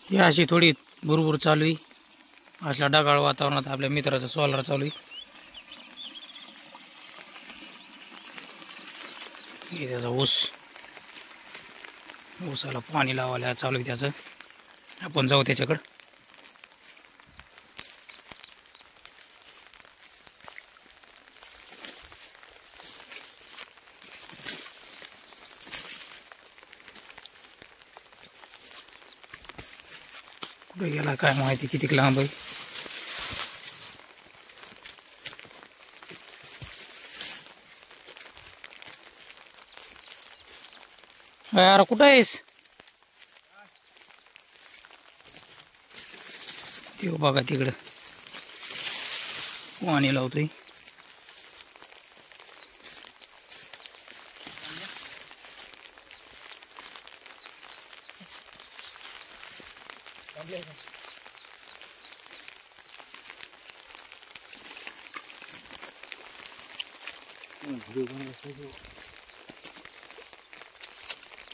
ही अशी थोडी भुरभुर चालू आहे. असल्या ढगाळ वातावरणात आपल्या मित्राचा सोलार चालू आहे. हे त्याचा ऊसाला पाणी लावायला चालू आहे त्याचं. आपण जाऊ त्याच्याकडं. कुठे गेला काय माहिती, किती लांब आहे. यार कुठं आहेस? ते बघा तिकडं पाणी लावतोय.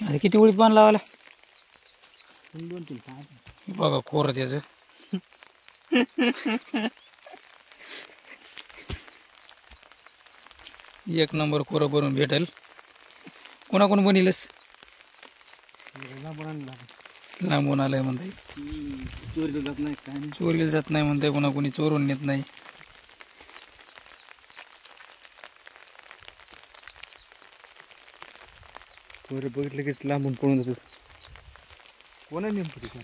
अरे किती उडीत पाणी लावायला? 2-3 बघा कोर त्याचं. एक नंबर कोर भरून भेटेल. कोणाकोण बनिलस? लांबून आलंय म्हणताय. चोरीला जात नाही म्हणताय. कोणाकोणी चोरून नेत नाही. कोरे बघितलं की लांबून पळून जातात. कोणा नेमकं ते?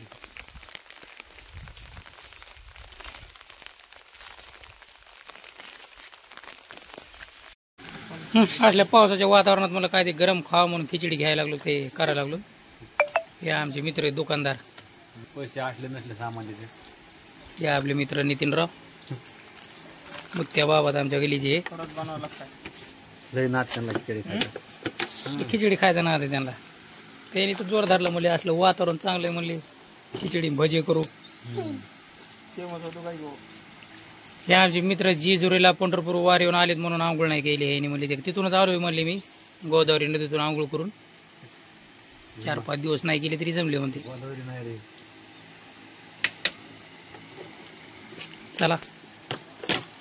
असल्या पावसाच्या वातावरणात मला काय ते गरम खावं म्हणून खिचडी घ्यायला लागलो. ते करायला लागलो. हे आमचे मित्र आहेत दुकानदार. पैसे असले नसले सामान हे आपले मित्र नितीनराव मुत्या बाबा आमच्या गलीचे. खिचडी खायचं ना त्यांना. त्यांनी तर जोर धरला म्हणले असलं वातावरण चांगलं आहे म्हणले खिचडी भजे करू. हे आमचे मित्र जेजुरीला पंढरपूर वार येऊन आलेत म्हणून आंघोळ नाही केली. हे म्हणले तिथूनच आलो म्हणले मी गोदावरी नदीतून आंघोळ करून. 4-5 दिवस नाही केले तरी जमले म्हणते. चला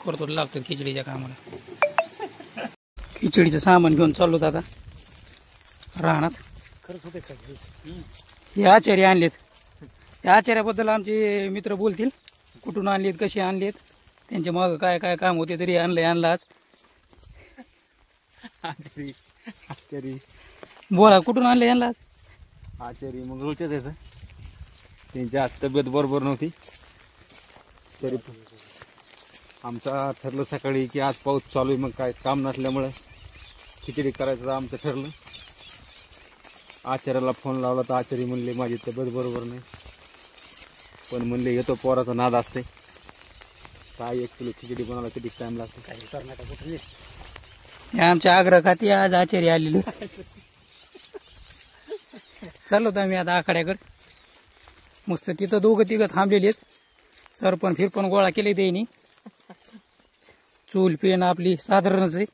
करतो, लागतो खिचडीच्या कामाला. खिचडीचं सामान घेऊन चाललो आता राहणार. हे आचार्य आणलेत. या आचार्याबद्दल आमचे मित्र बोलतील. कुठून आणलेत, कसे आणलेत, त्यांच्या मागं काय काय काम होते तरी आणलं आज. आचारी बोला कुठून आणले यांना? आचारी मंगळूरच्याच येतं. त्यांची आज तब्येत बरोबर नव्हती तरी आमचं ठरलं सकाळी की आज पाऊस चालू आहे, मग काय काम नसल्यामुळं खिचडी करायचं आमचं ठरलं. आचार्याला फोन लावला तर आचारी म्हणले माझी तब्येत बरोबर नाही, पण म्हणले येतो पोराचा नाद असते. काय 1 किलो खिचडी बनवायला किती टाइम लागतो काही करण्याचा कुठे. हे आमच्या आग्रह खाती आज आचार्य आलेले. चाललो तर आम्ही आता आखाड्याकडे. मस्त तिथं 2-3 थांबलेली आहेत. सरपण फिरपण गोळा केले त्यांनी. चूल पेन आपली साधारणच आहे.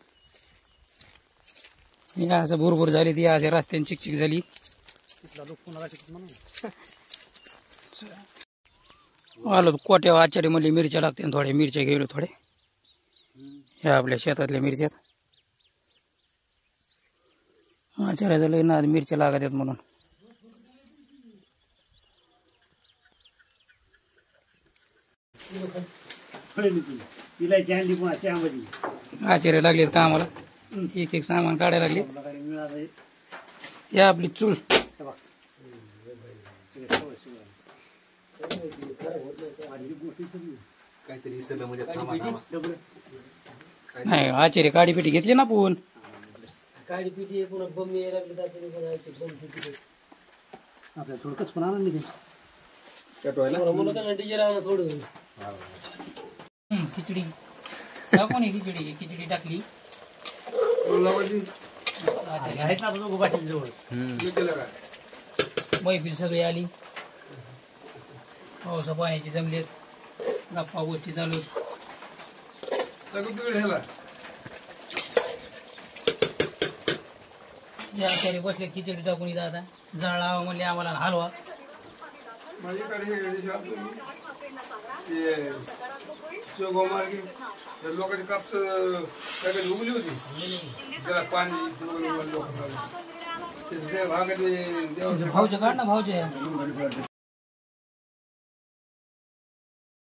हे असं भुरभुर झाली ती अशा रस्त्याने चिकचिक झाली. आलो कोट्या आचार्य म्हणले मिरच्या लागते, थोड्या मिरच्या गेलो थोड्या. ह्या आपल्या शेतातल्या मिरच्यात. आचार्याचा लय ना मिरच्या लागत आहेत म्हणून. आचार्य लागलेत कामाला. एक सामान काढायला लागले. या आपली चूल. नाही आचार्य काडी पेटी घेतली ना आपण. काडी पेटी बम यायला लागली. आपल्या थोडकच पण आणून थोडं खिचडी टाकून खिचडी टाकली. मैफिल सगळी आली. पावसा पाण्याची जमलेत. गप्पा गोष्टी चालू. आचार्य बसले खिचडी टाकून. इथं आता जाळ लावा म्हणले आम्हाला हलवा. माझ्याकडे ते शिवगोमार्गी लोकांची कापस सगळी उगली होती त्याला पाणी लोक भागात भाऊचे काढ ना भाऊचे